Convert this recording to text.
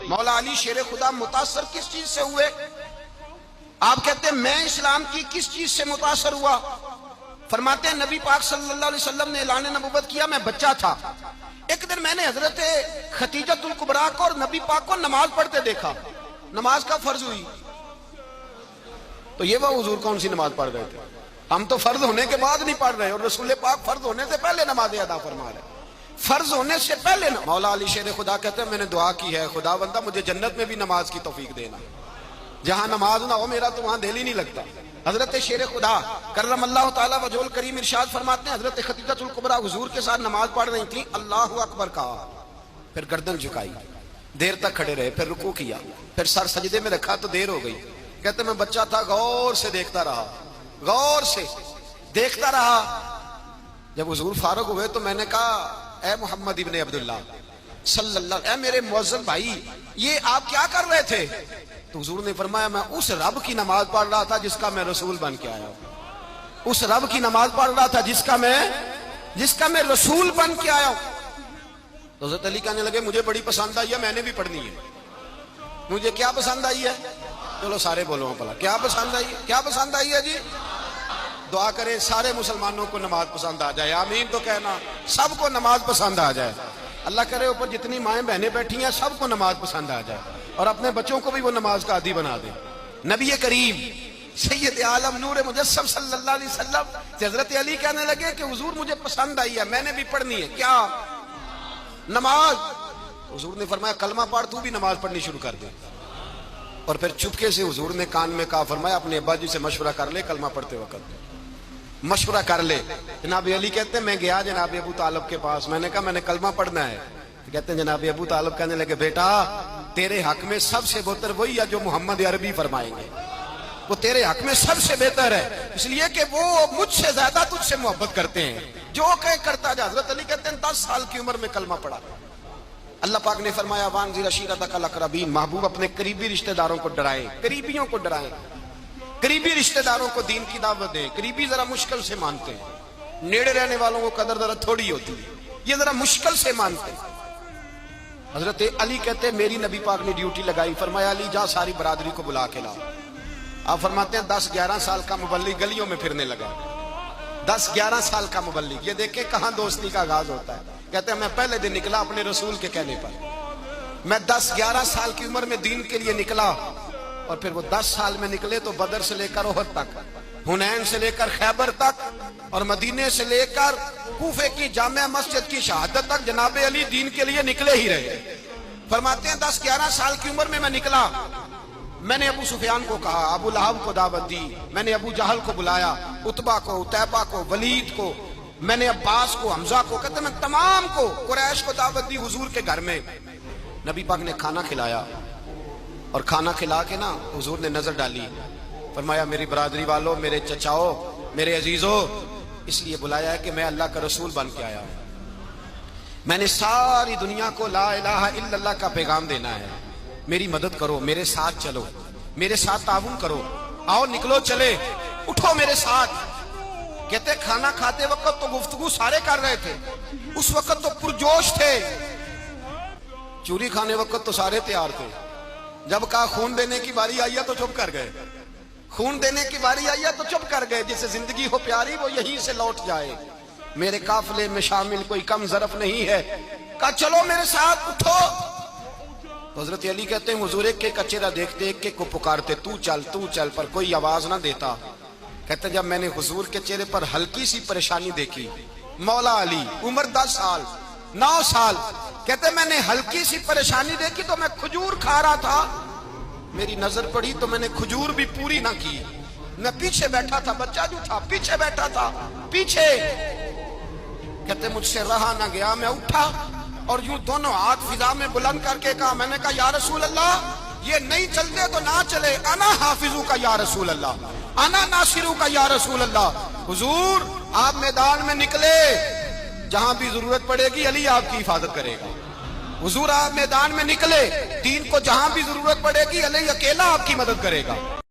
مولا علی شیر خدا متاثر کس چیز سے ہوئے؟ آپ کہتے ہیں میں اسلام کی کس چیز سے متاثر ہوا؟ فرماتے ہیں نبی پاک صلی اللہ علیہ وسلم نے اعلان نبوت کیا، میں بچہ تھا، ایک دن میں نے حضرت خدیجۃ الکبریٰ کو اور نبی پاک کو نماز پڑھتے دیکھا، نماز کا فرض ہوئی تو یہ وہ حضور کون سی نماز پڑھ رہے تھے؟ ہم تو فرض ہونے کے بعد نہیں پڑھ رہے، اور رسول پاک فرض ہونے سے پہلے نماز ادا فرما رہے، فرض ہونے سے پہلے مولا علی شیر خدا کہتے ہیں میں نے دعا کی ہے خدا بندہ مجھے جنت میں بھی نماز کی توفیق دینا، جہاں نماز نہ ہو میرا تو وہاں دل ہی نہیں لگتا۔ حضرت شیر خدا کرم اللہ تعالیٰ وجہ الکریم ارشاد فرماتے ہیں حضرت خدیجۃ الکبریٰ حضور کے ساتھ نماز پڑھ رہی تھیں، اللہ اکبر کہا، پھر گردن جھکائی، دیر تک کھڑے رہے، پھر رکوع کیا، پھر سر سجدے میں رکھا تو دیر ہو گئی۔ کہتے میں بچہ تھا، غور سے دیکھتا رہا، غور سے دیکھتا رہا، جب حضور فارغ ہوئے تو میں نے کہا اے محمد ابن عبداللہ صلی اللہ، اے میرے معزز بھائی یہ آپ کیا کر رہے تھے؟ تو حضور نے فرمایا میں اس رب کی نماز پڑھ رہا تھا جس کا میں رسول بن کے آیا ہوں، اس رب کی نماز پڑھ رہا تھا جس کا میں رسول بن کے آیا ہوں۔ تو حضرت علی کہنے لگے مجھے بڑی پسند آئی ہے، میں نے بھی پڑھنی ہے۔ مجھے کیا پسند آئی ہے؟ چلو سارے بولو پلا کیا پسند آئی ہے؟ کیا پسند آئی ہے جی؟ دعا کریں سارے مسلمانوں کو نماز پسند آ جائے، آمین تو کہنا، سب کو نماز پسند آ جائے۔ اللہ کرے اوپر جتنی مائیں بہنیں بیٹھی ہیں سب کو نماز پسند آ جائے، اور اپنے بچوں کو بھی وہ نماز کا عادی بنا دے۔ نبی کریم سید عالم نور مجسم صلی اللہ علیہ وسلم حضرت علی کہنے لگے کہ حضور مجھے پسند آئی ہے، میں نے بھی پڑھنی ہے، کیا؟ نماز۔ حضور نے فرمایا کلمہ پڑھ، تو بھی نماز پڑھنی شروع کر دے۔ اور پھر چپکے سے حضور نے کان میں کہا، فرمایا اپنے ابا جی سے مشورہ کر لے کلمہ پڑھتے وقت، مشورہ کر لے۔ جناب علی کہتے ہیں میں گیا جناب ابو طالب کے پاس، میں نے کہا میں نے کلمہ پڑھنا ہے۔ کہتے ہیں جناب ابو طالب کہنے لگے بیٹا تیرے حق میں سب سے بہتر وہی ہے جو محمد عربی فرمائیں گے، وہ تیرے حق میں سب سے بہتر ہے، اس لیے کہ وہ مجھ سے زیادہ تجھ سے محبت کرتے ہیں، جو کہ کرتا جا۔ حضرت علی کہتے ہیں 10 سال کی عمر میں کلمہ پڑھا۔ اللہ پاک نے فرمایا وانذر عشیرتک الاقربین، محبوب اپنے قریبی رشتہ داروں کو ڈرائیں، قریبیوں کو ڈرائیں، قریبی رشتہ داروں کو دین کی دعوت دیں۔ قریبی ذرا مشکل سے مانتے ہیں، نیڑے رہنے والوں کو قدر ذرا تھوڑی ہوتی ہے، یہ ذرا مشکل سے مانتے ہیں۔ حضرت علی کہتے ہیں میری نبی پاک نے ڈیوٹی لگائی، فرمایا علی جا ساری برادری کو بلا کے لاؤ۔ آپ فرماتے ہیں 10-11 سال کا مبلغ گلیوں میں پھرنے لگا، 10-11 سال کا مبلغ، یہ دیکھیں کہاں دوستی کا آغاز ہوتا ہے۔ کہتے ہیں میں پہلے دن نکلا اپنے رسول کے کہنے پر، میں 10-11 سال کی عمر میں دین کے لیے نکلا، اور پھر وہ 10 سال میں نکلے تو بدر سے لے کر احد تک، حنین سے لے کر خیبر تک، اور مدینے سے لے کر کوفے کی جامع مسجد کی شہادت تک جناب علی دین کے لیے نکلے ہی رہے۔ فرماتے ہیں 10-11 سال کی عمر میں نکلا، میں نے ابو سفیان کو کہا، ابو لہب کو دعوت دی، میں نے ابو جہل کو بلایا، عتبہ کو، عتیبہ کو، ولید کو، میں نے عباس کو، حمزہ کو، کہتے میں تمام کو، قریش کو دعوت دی حضور کے گھر میں۔ نبی پاک نے کھانا کھلایا، اور کھانا کھلا کے نا حضور نے نظر ڈالی، فرمایا میری برادری والوں، میرے چچاؤ، میرے عزیزوں، اس لیے بلایا ہے کہ میں اللہ کا رسول بن کے آیا ہوں، میں نے ساری دنیا کو لا الہ الا اللہ کا پیغام دینا ہے، میری مدد کرو، میرے ساتھ چلو، میرے ساتھ تعاون کرو، آؤ نکلو چلے، اٹھو میرے ساتھ۔ کہتے کھانا کھاتے وقت تو گفتگو سارے کر رہے تھے، اس وقت تو پرجوش تھے، چوری کھانے وقت تو سارے تیار تھے، جب کہا خون دینے کی باری آئی ہے تو چپ کر گئے، خون دینے کی باری آئی ہے تو چپ کر گئے، جسے زندگی ہو پیاری وہ یہیں سے لوٹ جائے، میرے قافلے میں شامل کوئی کم ظرف نہیں ہے، کہا چلو میرے ساتھ اٹھو۔ حضرت علی کہتے ہیں حضور ایک ایک چہرہ دیکھتے، ایک ایک کو پکارتے، تو چل، پر کوئی آواز نہ دیتا۔ کہتے جب میں نے حضور کے چہرے پر ہلکی سی پریشانی دیکھی، مولا علی عمر 10 سال 9 سال، کہتے میں نے ہلکی سی پریشانی دیکھی تو میں کھجور کھا رہا تھا، میری نظر پڑی تو میں نے کھجور بھی پوری نہ کی، میں پیچھے بیٹھا تھا، بچہ جو تھا پیچھے بیٹھا تھا، پیچھے۔ کہتے مجھ سے رہا نہ گیا، میں اٹھا اور یوں دونوں ہاتھ فضا میں بلند کر کے کہا، میں نے کہا یا رسول اللہ یہ نہیں چلتے تو نہ چلے، انا حافظو کا یا رسول اللہ، انا ناصرو کا یا رسول اللہ۔ حضور آپ میدان میں نکلے، جہاں بھی ضرورت پڑے گی علی آپ کی حفاظت کرے گا۔ حضور آپ میدان میں نکلے، دین کو جہاں بھی ضرورت پڑے گی علی اکیلا آپ کی مدد کرے گا۔